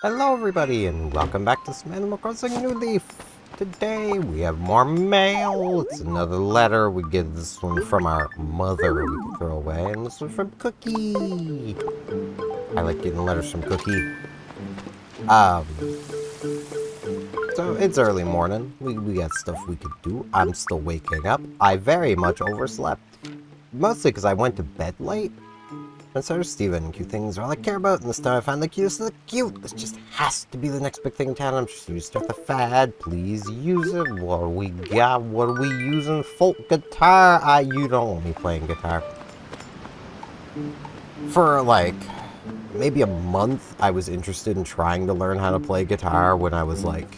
Hello everybody and welcome back to some Animal Crossing New Leaf. Today we have more mail. It's another letter. We get this one from our mother we can throw away, and this one from Cookie. I like getting letters from Cookie. So it's early morning. We got stuff we could do. I'm still waking up. I very much overslept. Mostly because I went to bed late. And so does Steven. Cute things are all I care about, and this time I found the cutest of the cute. This just has to be the next big thing in town. I'm just used to start the fad. Please use it. What do we got? What are we using? Folk guitar. You don't want me playing guitar. For like maybe a month, I was interested in trying to learn how to play guitar when I was like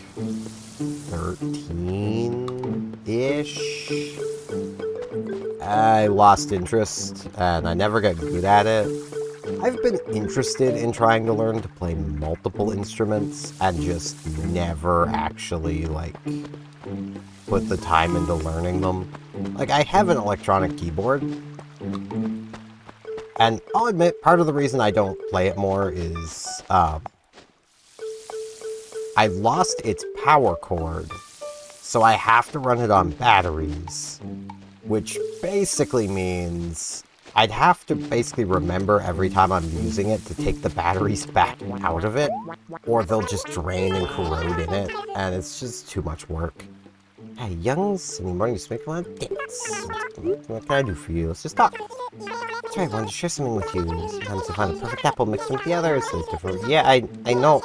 13-ish. I lost interest, and I never got good at it. I've been interested in trying to learn to play multiple instruments, and just never actually, like, put the time into learning them. Like, I have an electronic keyboard, and I'll admit, part of the reason I don't play it more is, I lost its power cord, so I have to run it on batteries. Which basically means I'd have to basically remember every time I'm using it to take the batteries back out of it, or they'll just drain and corrode in it, and it's just too much work. Hey, youngs, any morning you make one? Dance. What can I do for you? Let's just talk. That's right, I wanted to share something with you. Sometimes I find a perfect apple mixed with the others. So it's different. Yeah, I know.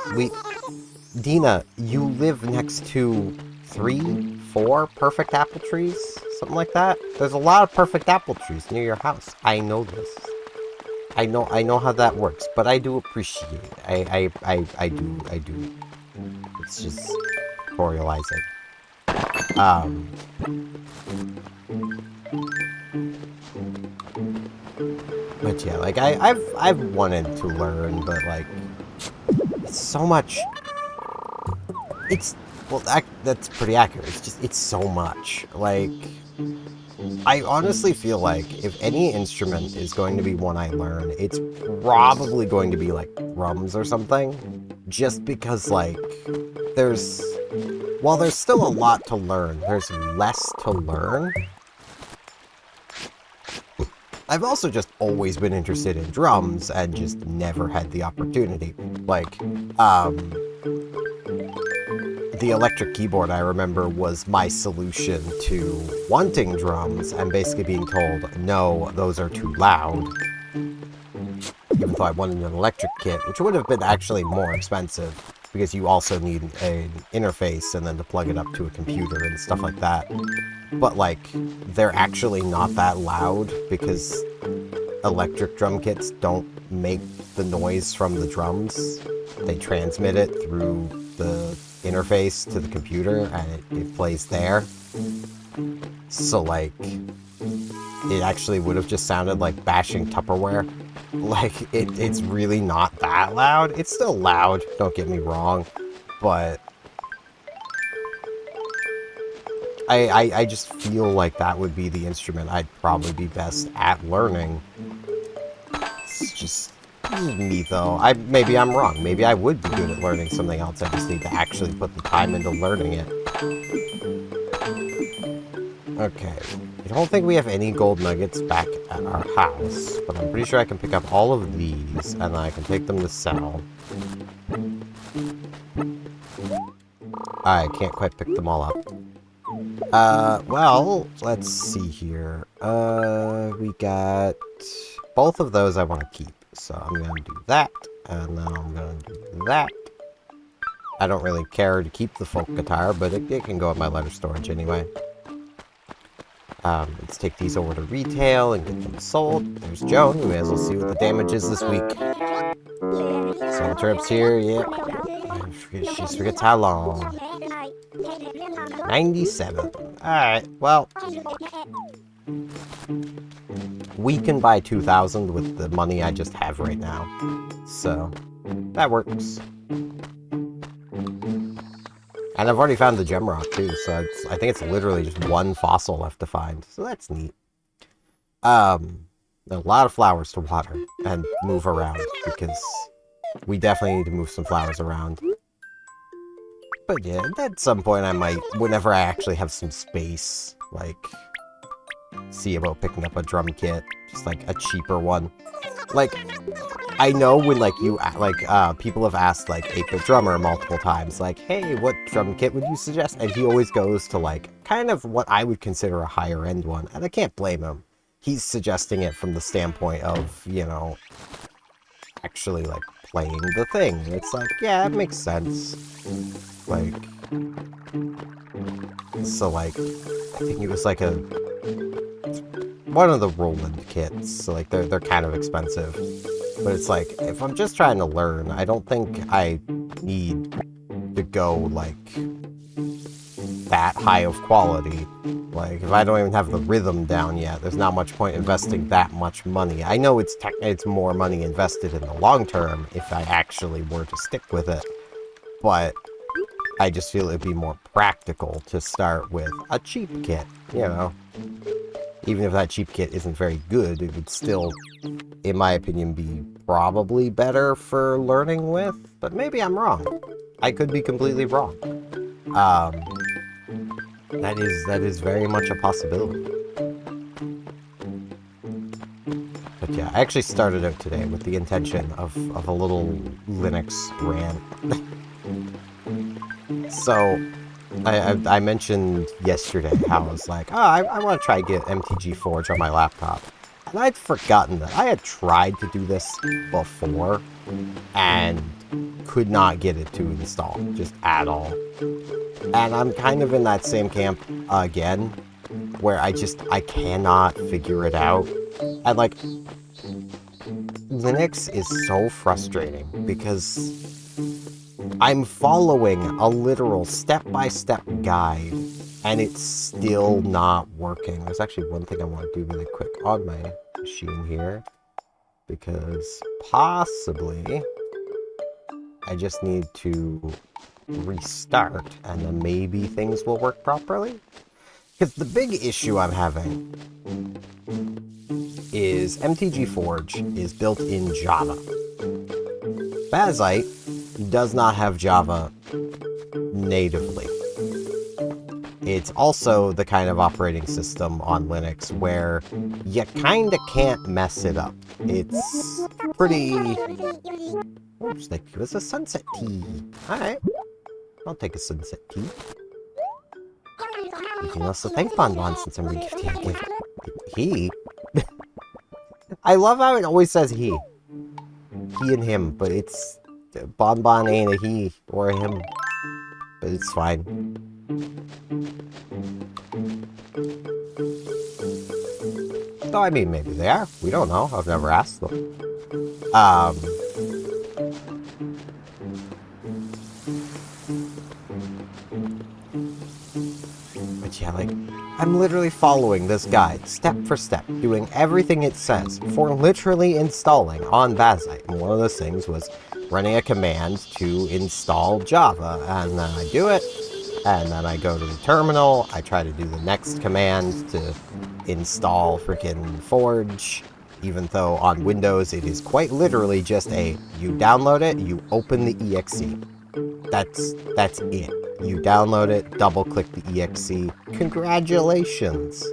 Dina, you live next to 3, 4 perfect apple trees? Something like that. There's a lot of perfect apple trees near your house. I know this. I know how that works, but I do appreciate it. I do. It's just tutorializing. But yeah, like I've wanted to learn, but like it's so much. Well, that's pretty accurate. It's so much. Like, I honestly feel like if any instrument is going to be one I learn, it's probably going to be like drums or something. Just because, like, while there's still a lot to learn, there's less to learn. I've also just always been interested in drums and just never had the opportunity. Like, the electric keyboard, I remember, was my solution to wanting drums and basically being told, no, those are too loud. Even though I wanted an electric kit, which would have been actually more expensive because you also need an interface and then to plug it up to a computer and stuff like that. But, like, they're actually not that loud because electric drum kits don't make the noise from the drums. They transmit it through the interface to the computer, and it plays there. So, like, it actually would have just sounded like bashing Tupperware. Like, it's really not that loud. It's still loud, don't get me wrong, but I just feel like that would be the instrument I'd probably be best at learning. It's just me, though. Maybe I'm wrong. Maybe I would be good at learning something else. I just need to actually put the time into learning it. Okay. I don't think we have any gold nuggets back at our house, but I'm pretty sure I can pick up all of these, and I can take them to sell. I can't quite pick them all up. Well, let's see here. We got both of those I want to keep. So I'm going to do that, and then I'm going to do that. I don't really care to keep the folk guitar, but it can go in my letter storage anyway. Let's take these over to retail and get them sold. There's Joan. We may as well see what the damage is this week. Soul trips here, yep. She forgets how long. 97. Alright, well. We can buy 2,000 with the money I just have right now. So, that works. And I've already found the gem rock too, so I think it's literally just one fossil left to find. So that's neat. A lot of flowers to water and move around because We definitely need to move some flowers around. But yeah, at some point I might, whenever I actually have some space, like, see about picking up a drum kit. Just, like, a cheaper one. Like, I know when, like, people have asked, like, 8-Bit Drummer multiple times, like, hey, what drum kit would you suggest? And he always goes to, like, kind of what I would consider a higher-end one. And I can't blame him. He's suggesting it from the standpoint of, you know, actually, like, playing the thing. It's like, yeah, it makes sense. Like, so, like, I think it was, like, one of the Roland kits. So, like, they're kind of expensive. But it's like, if I'm just trying to learn, I don't think I need to go, like, that high of quality. Like, if I don't even have the rhythm down yet, there's not much point investing that much money. I know it's more money invested in the long term if I actually were to stick with it, but I just feel it'd be more practical to start with a cheap kit, you know? Even if that cheap kit isn't very good, it would still, in my opinion, be probably better for learning with, but maybe I'm wrong. I could be completely wrong. That is very much a possibility. But yeah, I actually started out today with the intention of a little Linux rant. So, I mentioned yesterday how I was like, oh, I want to try to get MTG Forge on my laptop. And I'd forgotten that I had tried to do this before and could not get it to install, just at all. And I'm kind of in that same camp again, where I cannot figure it out. And like, Linux is so frustrating because I'm following a literal step-by-step guide, and it's still not working. There's actually one thing I want to do really quick on my machine here, because possibly I just need to restart, and then maybe things will work properly. Because the big issue I'm having is MTG Forge is built in Java. Bazite does not have Java natively. It's also the kind of operating system on Linux where you kinda can't mess it up. It's pretty... Oops, like, it was a sunset tea. Alright. I'll take a sunset tea. You can also thank Bonbon since I'm regifting a gift. He? I love how it always says he. He and him, but it's... Bonbon ain't a he or a him. But it's fine. Though, I mean, maybe they are. We don't know. I've never asked them. But yeah, like, I'm literally following this guide, step for step, doing everything it says for literally installing on Bazite. And one of those things was running a command to install Java. And then I do it, and then I go to the terminal, I try to do the next command to install freaking Forge, even though on Windows it is quite literally just you download it, you open the exe. That's it. You download it, double click the exe. Congratulations!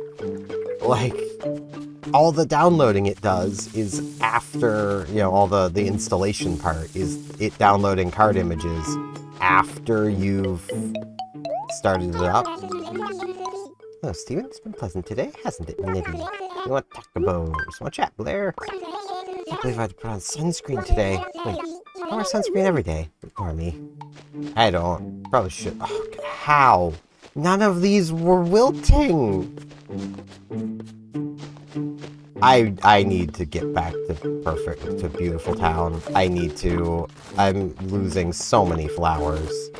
Like, all the downloading it does is after, you know, all the installation part is it downloading card images after you've started it up. Hello, Steven. It's been pleasant today, hasn't it, Nibby? You want to talk about... Want to chat, Blair? I can't believe I had to put on sunscreen today. Wait, I wear sunscreen every day. Ignore me. I don't. Probably should. Oh, how? None of these were wilting! I need to get back to beautiful town. I'm losing so many flowers.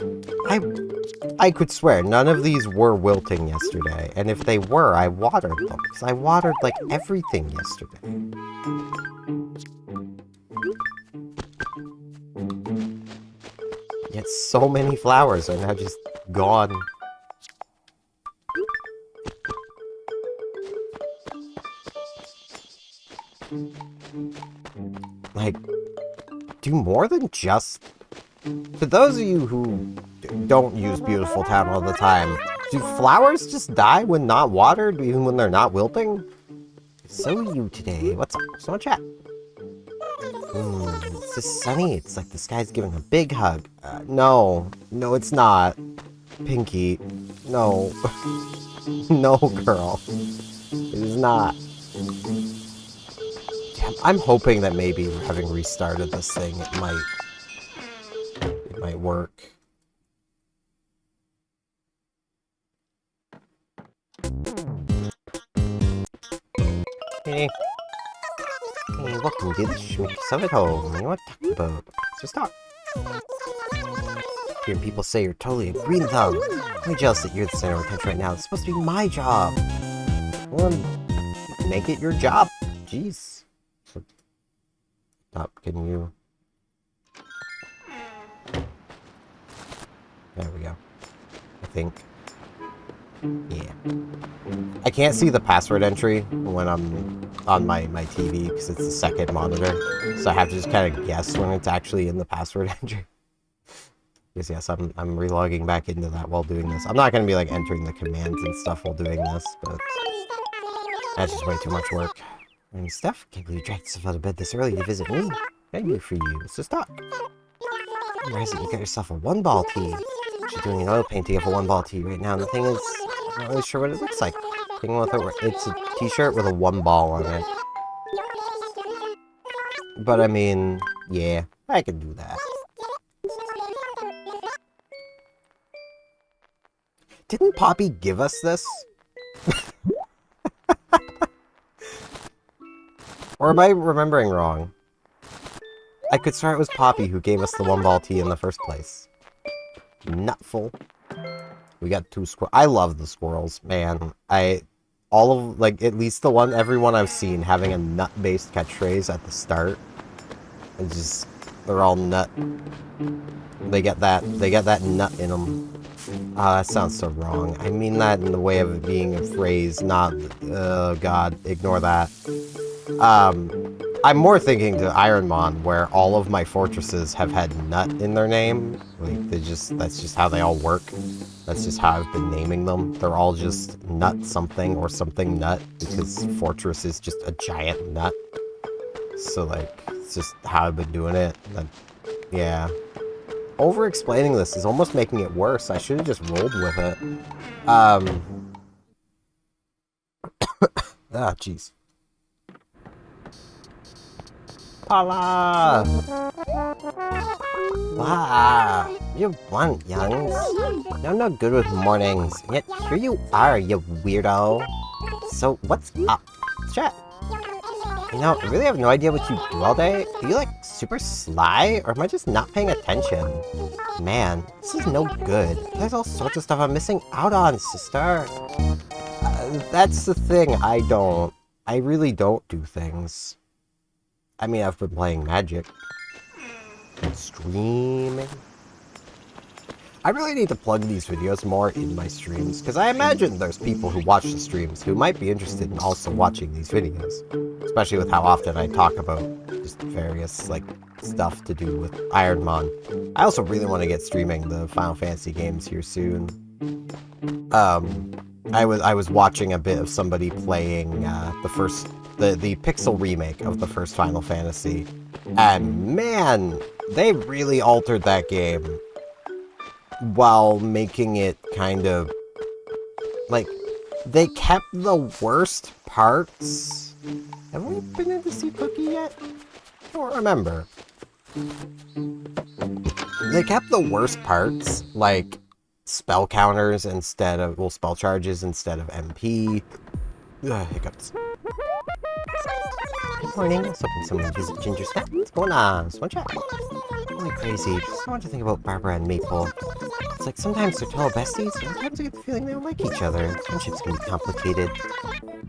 I could swear none of these were wilting yesterday, and if they were, I watered them, because I watered, like, everything yesterday. Yet so many flowers are now just gone. Like, do more than just... To those of you who don't use Beautiful Town all the time, do flowers just die when not watered, even when they're not wilting? So you today. What's up? So much chat. It's just sunny. It's like the sky's giving a big hug. No. No, it's not. Pinky. No. No, girl. It is not. Damn, I'm hoping that maybe having restarted this thing, it might work. Hey. Hey, welcome to the Schmick Sub at home. You know what I'm talking about? Let's just talk. Hearing people say you're totally a green thumb. I'm jealous that you're the center of attention right now. It's supposed to be my job. Well, make it your job. Jeez. Stop, can you... There we go. I think. Yeah. I can't see the password entry when I'm on my TV because it's the second monitor. So I have to just kind of guess when it's actually in the password entry. Yes, I'm relogging back into that while doing this. I'm not going to be like entering the commands and stuff while doing this, but that's just way too much work. And Steph, can't believe you dragged yourself out of bed this early to visit me. Thank for you. Let's just talk. Rising, you got yourself a one-ball tee. She's doing an oil painting of a one-ball tee right now, and the thing is, I'm not really sure what it looks like. It's a t-shirt with a one ball on it. But I mean, yeah, I can do that. Didn't Poppy give us this? Or am I remembering wrong? I could swear it was Poppy who gave us the one-ball tee in the first place. Nutful. We got 2 squirrels. I love the squirrels, man. At least everyone I've seen having a nut-based catchphrase at the start. And just, they're all nut. They get that nut in them. That sounds so wrong. I mean that in the way of it being a phrase, not, God, ignore that. I'm more thinking to Ironmon, where all of my fortresses have had nut in their name. Like, that's just how they all work. That's just how I've been naming them. They're all just nut something or something nut, because fortress is just a giant nut. So, like, it's just how I've been doing it. Yeah. Over-explaining this is almost making it worse. I should have just rolled with it. Ah, jeez. Pala! Wow, you want youngs? I'm not good with mornings, yet here you are, you weirdo. So, what's up? Chat. You know, I really have no idea what you do all day. Are you, like, super sly? Or am I just not paying attention? Man, this is no good. There's all sorts of stuff I'm missing out on, sister. That's the thing, I really don't do things. I mean, I've been playing Magic. And streaming. I really need to plug these videos more in my streams, because I imagine there's people who watch the streams who might be interested in also watching these videos. Especially with how often I talk about just various, like, stuff to do with Ironmon. I also really want to get streaming the Final Fantasy games here soon. I was watching a bit of somebody playing the pixel remake of the first Final Fantasy, and man, they really altered that game while making it kind of like, they kept the worst parts. Have we been into Sea Cookie yet? I don't remember. They kept the worst parts, like spell counters instead of, well, spell charges instead of MP. Hiccups. Good morning. I was hoping someone would visit Ginger's cat. What's going on? Just one chat. Holy crazy. Just want to think about Barbara and Maple. It's like sometimes they're total besties, and sometimes I get the feeling they don't like each other. Friendships can be complicated.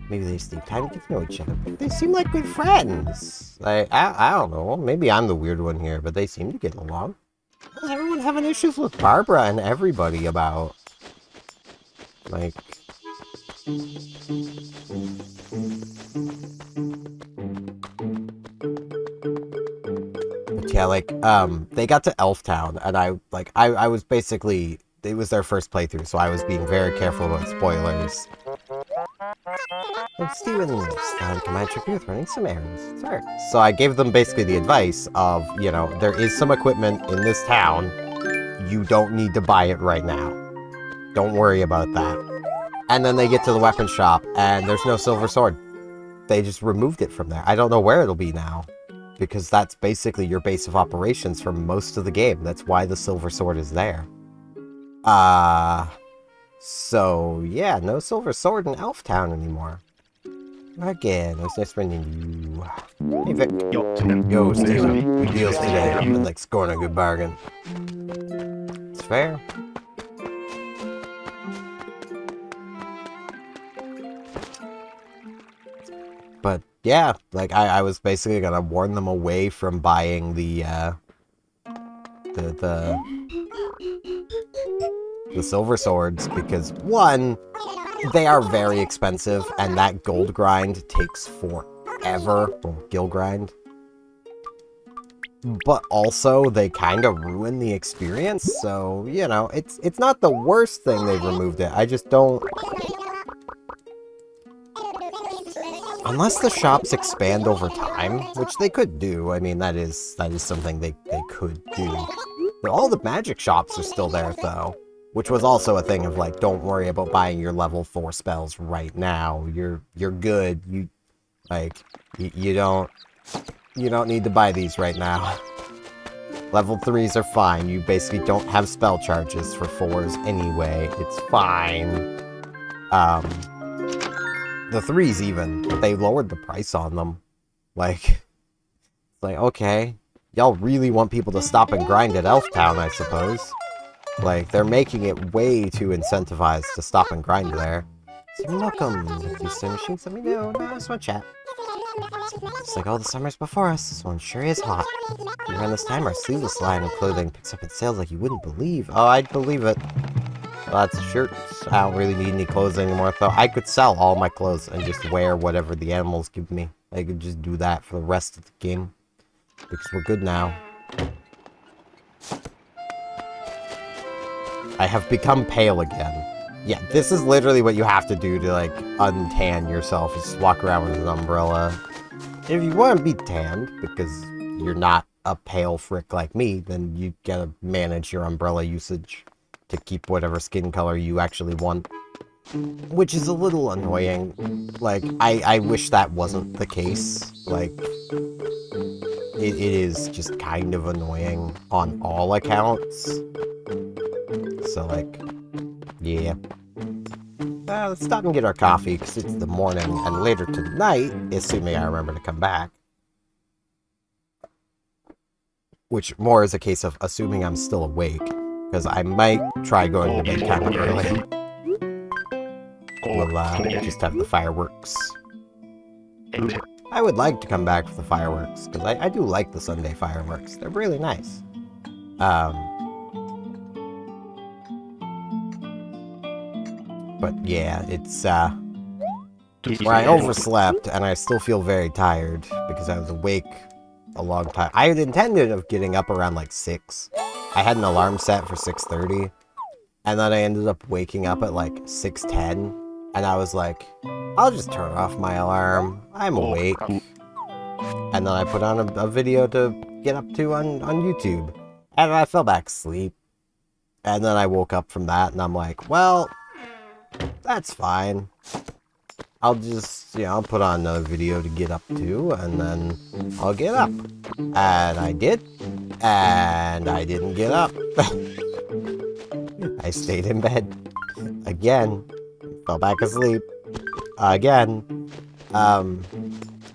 Maybe they just need time to get to know each other. But they seem like good friends. Like, I don't know. Maybe I'm the weird one here, but they seem to get along. Why is everyone having issues with Barbara and everybody about? Like... But Yeah, like, they got to Elf Town, and I was basically, it was their first playthrough, so I was being very careful about spoilers. Oh, Steven, can I trip you with running some errands? Sure. So I gave them basically the advice of, you know, there is some equipment in this town. You don't need to buy it right now. Don't worry about that. And then they get to the weapon shop, and there's no silver sword. They just removed it from there. I don't know where it'll be now, because that's basically your base of operations for most of the game. That's why the silver sword is there. So yeah, no silver sword in Elf Town anymore. Again, it was nice meeting you. Hey, Vic. Yo, Steven. Good deals today. I've been, like, scoring a good bargain. It's fair. But, yeah, like, I was basically gonna warn them away from buying the silver swords, because, one, they are very expensive, and that gold grind takes forever. Well, gil grind. But also, they kind of ruin the experience, so, you know, it's not the worst thing they've removed it. I just don't... Unless the shops expand over time, which they could do. I mean, that is something they could do. But all the magic shops are still there, though. Which was also a thing of, like, don't worry about buying your level 4 spells right now. You're good. You don't need to buy these right now. Level 3s are fine. You basically don't have spell charges for 4s anyway. It's fine. The 3s even, but they lowered the price on them. Like, it's like, okay. Y'all really want people to stop and grind at Elf Town, I suppose. Like, they're making it way too incentivized to stop and grind there. So welcome. If you see machines, let me know. No, I just want to chat. It's like all the summers before us. This one sure is hot. Around this time, our sleeveless line of clothing picks up in sales like you wouldn't believe. Oh, I'd believe it. Lots of shirts. I don't really need any clothes anymore, though. I could sell all my clothes and just wear whatever the animals give me. I could just do that for the rest of the game. Because we're good now. I have become pale again. Yeah, this is literally what you have to do to, like, untan yourself. You just walk around with an umbrella. If you want to be tanned, because you're not a pale frick like me, then you gotta manage your umbrella usage to keep whatever skin color you actually want. Which is a little annoying. Like, I wish that wasn't the case. Like, it is just kind of annoying on all accounts. So, like, yeah. Let's stop and get our coffee, because it's the morning, and later tonight, assuming I remember to come back. Which more is a case of assuming I'm still awake, because I might try going to bed kind of early. We'll just have the fireworks. I would like to come back for the fireworks, because I do like the Sunday fireworks. They're really nice. But yeah, it's, where I overslept, and I still feel very tired, because I was awake a long time. I had intended of getting up around, like, 6. I had an alarm set for 6:30, and then I ended up waking up at, like, 6:10, and I was like, I'll just turn off my alarm. I'm awake. And then I put on a video to get up to on YouTube, and I fell back asleep. And then I woke up from that, and I'm like, well, that's fine. I'll just, I'll put on another video to get up to, and then I'll get up. And I did, and I didn't get up. I stayed in bed. Again. Fell back asleep. Again.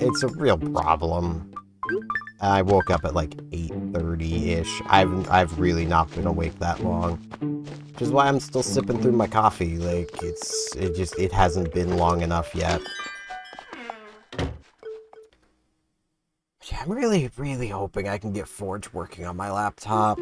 It's a real problem. I woke up at like 8:30-ish. I've really not been awake that long. Which is why I'm still sipping through my coffee. Like, it hasn't been long enough yet. Yeah, I'm really, really hoping I can get Forge working on my laptop.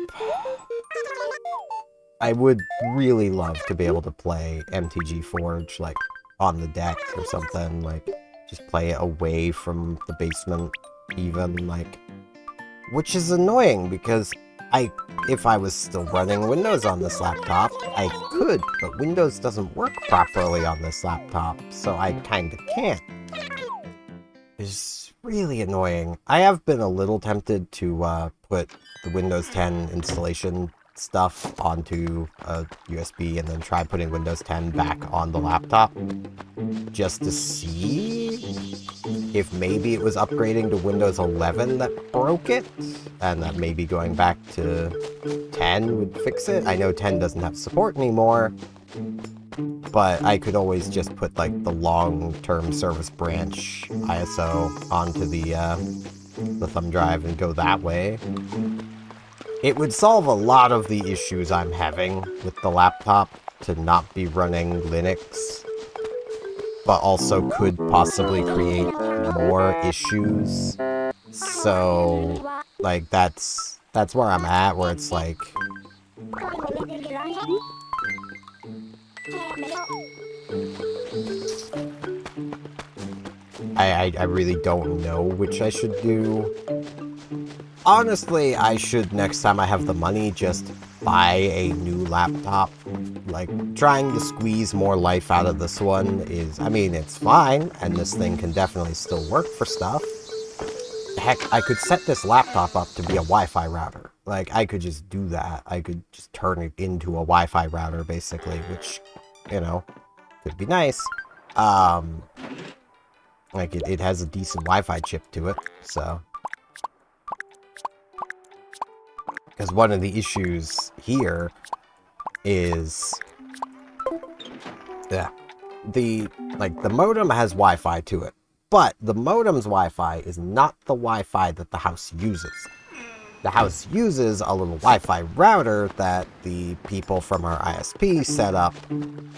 I would really love to be able to play MTG Forge, like, on the deck or something. Like, just play it away from the basement, even. Like, which is annoying because if I was still running Windows on this laptop, I could, but Windows doesn't work properly on this laptop, so I kinda can't. It's really annoying. I have been a little tempted to put the Windows 10 installation stuff onto a USB and then try putting Windows 10 back on the laptop just to see if maybe it was upgrading to Windows 11 that broke it, and that maybe going back to 10 would fix it. I know 10 doesn't have support anymore, but I could always just put like the long-term service branch ISO onto the thumb drive and go that way. It would solve a lot of the issues I'm having with the laptop to not be running Linux, but also could possibly create more issues. So, like, that's where I'm at, where it's like... I really don't know which I should do. Honestly, I should, next time I have the money, just buy a new laptop. Like, trying to squeeze more life out of this one is, I mean, it's fine, and this thing can definitely still work for stuff. Heck, I could set this laptop up to be a Wi-Fi router. Like, I could just do that. I could just turn it into a Wi-Fi router, basically, which, you know, could be nice. Like, it has a decent Wi-Fi chip to it, so... Because one of the issues here is... Yeah. The modem has Wi-Fi to it. But the modem's Wi-Fi is not the Wi-Fi that the house uses. The house uses a little Wi-Fi router that the people from our ISP set up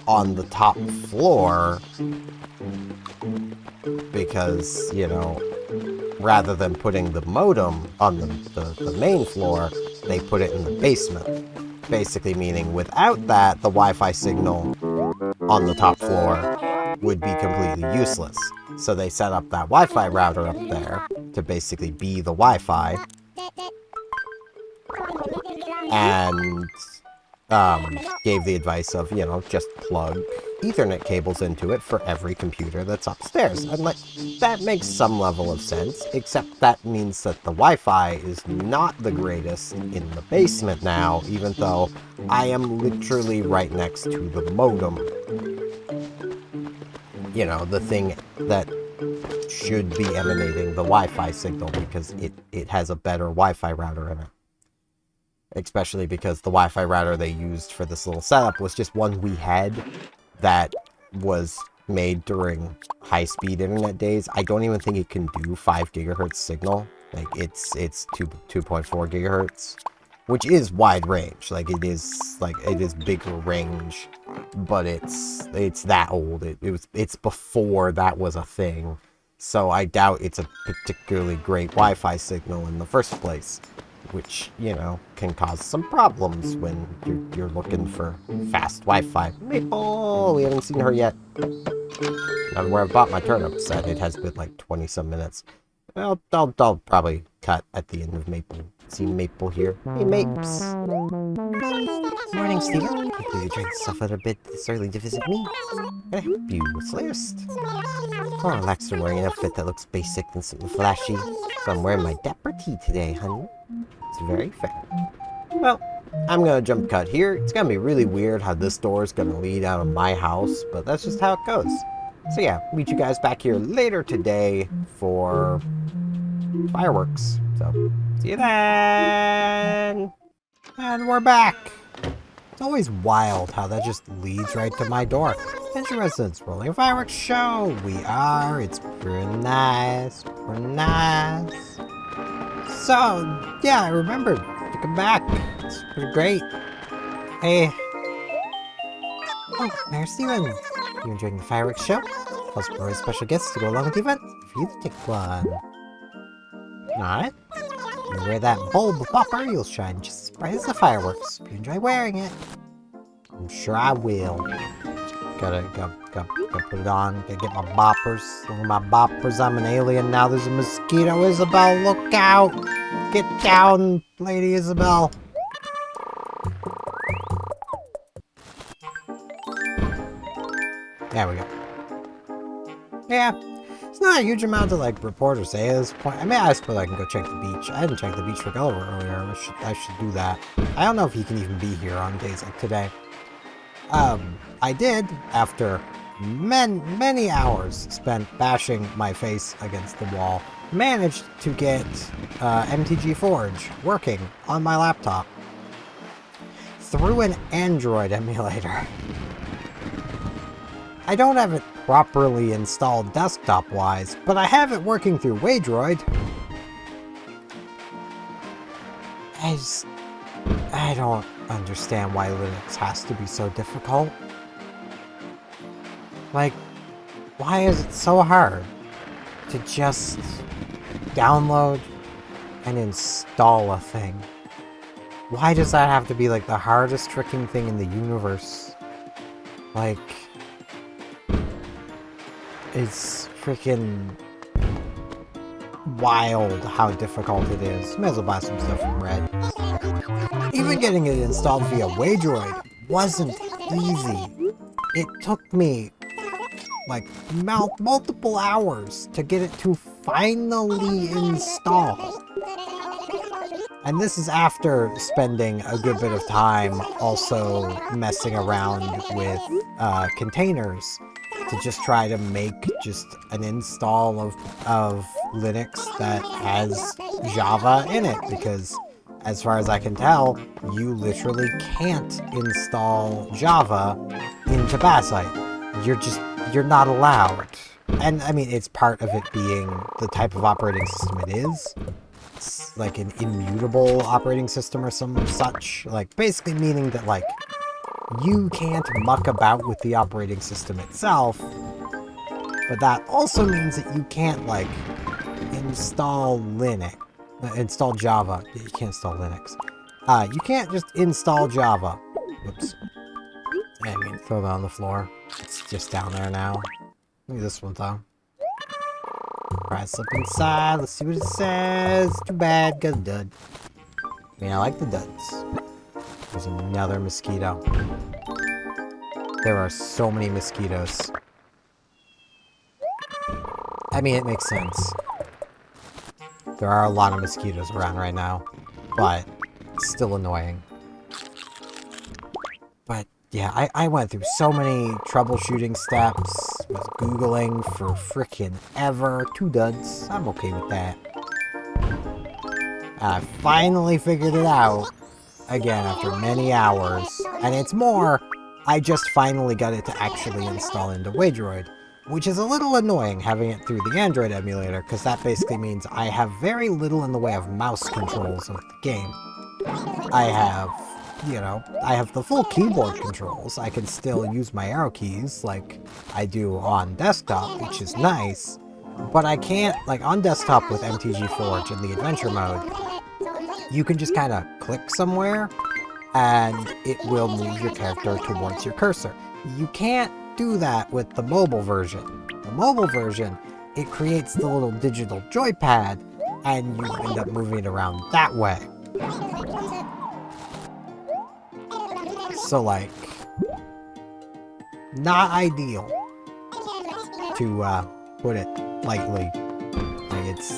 on the top floor because, you know, rather than putting the modem on the main floor, they put it in the basement. Basically meaning without that, the Wi-Fi signal on the top floor would be completely useless. So they set up that Wi-Fi router up there to basically be the Wi-Fi. And gave the advice of, you know, just plug Ethernet cables into it for every computer that's upstairs. And like, that makes some level of sense, except that means that the Wi-Fi is not the greatest in the basement now, even though I am literally right next to the modem. You know, the thing that should be emanating the Wi-Fi signal because it has a better Wi-Fi router in it. Especially because the Wi-Fi router they used for this little setup was just one we had that was made during high-speed internet days. I don't even think it can do 5 gigahertz signal. Like, it's 2.4 gigahertz, which is wide range. Like, it is bigger range, but it's that old. It's before that was a thing. So I doubt it's a particularly great Wi-Fi signal in the first place, which, you know, can cause some problems when you're looking for fast Wi-Fi. Maple! We haven't seen her yet. Not where I bought my turnips, and it has been like 20-some minutes. Well, I'll probably cut at the end of Maple. See Maple here. Hey, Mapes! Morning, Steven. Can't believe you dragged yourself out of bed this early to visit me. Can I help you? What's first? Oh, relax, I'm wearing an outfit that looks basic and something flashy. So I'm wearing my dapper tee today, honey. It's very fair. Well, I'm gonna jump cut here. It's gonna be really weird how this door is gonna lead out of my house, but that's just how it goes. So yeah, meet you guys back here later today for fireworks. So, see you then! And we're back! It's always wild how that just leads right to my door. Attention residents, rolling a fireworks show! We are, it's pretty nice, pretty nice. So, yeah, I remembered to come back. It's pretty great. Hey. Oh, Mayor Steven. You enjoying the fireworks show? Plus, we're a special guest to go along with the event. For you to take one. Not? You wear that bulb popper, you'll shine just as bright as the fireworks. If you enjoy wearing it. I'm sure I will. gotta put it on. Gotta get my boppers. Look at my boppers. I'm an alien now. There's a mosquito. Isabel, look out! Get down, Lady Isabel. There we go. Yeah, it's not a huge amount to like report or say at this point. I mean, I suppose I can go check the beach. I didn't check the beach for Gulliver earlier. I should do that. I don't know if he can even be here on days like today. I did, after many hours spent bashing my face against the wall, managed to get MTG Forge working on my laptop through an Android emulator. I don't have it properly installed desktop-wise, but I have it working through Waydroid. I don't understand why Linux has to be so difficult. Like, why is it so hard to just download and install a thing? Why does that have to be like the hardest freaking thing in the universe? Like, it's freaking wild how difficult it is. May as well buy some stuff from Red. Even getting it installed via Waydroid wasn't easy. It took me like multiple hours to get it to finally install. And this is after spending a good bit of time also messing around with containers to just try to make just an install of Linux that has Java in it, because as far as I can tell, you literally can't install Java into Bassite. You're not allowed. And I mean, it's part of it being the type of operating system it is. It's like an immutable operating system or some such. Like, basically meaning that, like, you can't muck about with the operating system itself, but that also means that you can't, like, install Java. You can't install Linux. You can't just install Java. Whoops. I mean, throw that on the floor. It's just down there now. Look at this one, though. Press up inside. Let's see what it says. Too bad, got a dud. I mean, I like the duds. There's another mosquito. There are so many mosquitoes. I mean, it makes sense. There are a lot of mosquitoes around right now, but it's still annoying. But yeah, I went through so many troubleshooting steps with Googling for frickin' ever. 2 duds. I'm okay with that. I finally figured it out. Again, after many hours. And it's more, I just finally got it to actually install into Waydroid, which is a little annoying having it through the Android emulator, because that basically means I have very little in the way of mouse controls of the game. I have, you know, I have the full keyboard controls. I can still use my arrow keys like I do on desktop, which is nice, but I can't, like on desktop with MTG Forge in the adventure mode, you can just kind of click somewhere and it will move your character towards your cursor. You can't do that with the mobile version. The mobile version, it creates the little digital joypad and you end up moving it around that way. So, like, not ideal, to put it lightly. Like, it's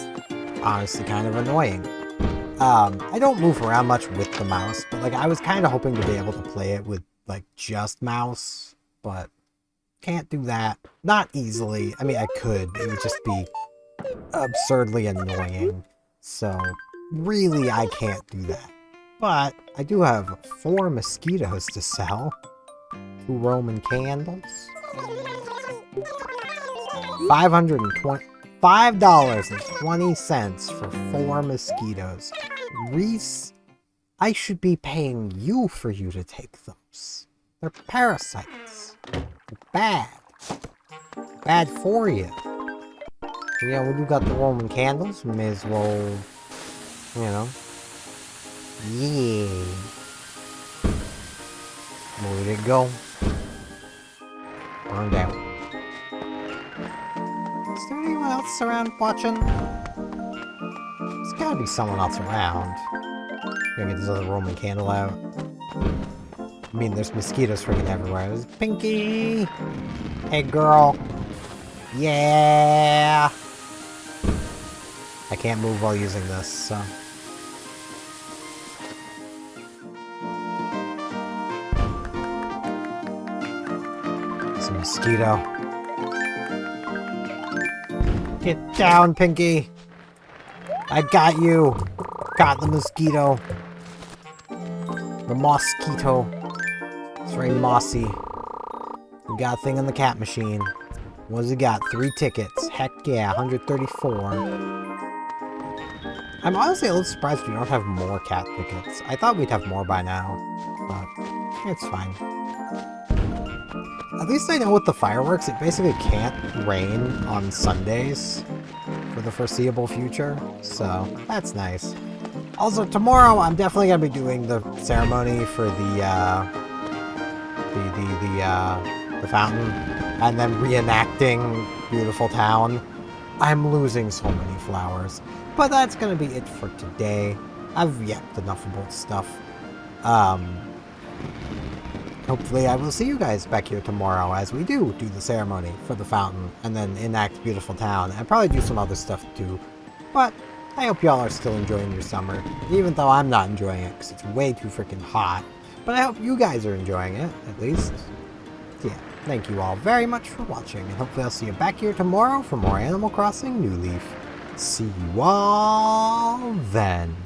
honestly kind of annoying. I don't move around much with the mouse, but like I was kind of hoping to be able to play it with like just mouse, but can't do that. Not easily. I mean, I could. It would just be absurdly annoying. So really, I can't do that. But I do have 4 mosquitoes to sell. 2 Roman candles. $5.20 for 4 mosquitoes. Reese, I should be paying you for you to take those. They're parasites. They're bad. Bad for you. So yeah, we got the Roman candles. We may as well, you know. Yeah. Where'd it go? burned out. Is there anyone else around watching? There's gotta be someone else around. Gonna get this other Roman candle out. I mean, there's mosquitoes freaking everywhere. There's Pinky! Hey, girl! Yeah! I can't move while using this, so... It's a mosquito. Get down, Pinky! I got you! Got the mosquito. The mosquito. It's very mossy. We got a thing on the cat machine. What does it got? 3 tickets. Heck yeah, 134. I'm honestly a little surprised we don't have more cat tickets. I thought we'd have more by now, but it's fine. At least I know with the fireworks, it basically can't rain on Sundays for the foreseeable future, so that's nice. Also, tomorrow I'm definitely gonna be doing the ceremony for the fountain, and then reenacting Beautiful Town. I'm losing so many flowers, but that's gonna be it for today. I've yapped enough about stuff. Hopefully I will see you guys back here tomorrow as we do the ceremony for the fountain, and then enact Beautiful Town, and probably do some other stuff too. But I hope y'all are still enjoying your summer, even though I'm not enjoying it because it's way too freaking hot. But I hope you guys are enjoying it, at least. Yeah, thank you all very much for watching, and hopefully I'll see you back here tomorrow for more Animal Crossing New Leaf. See you all then.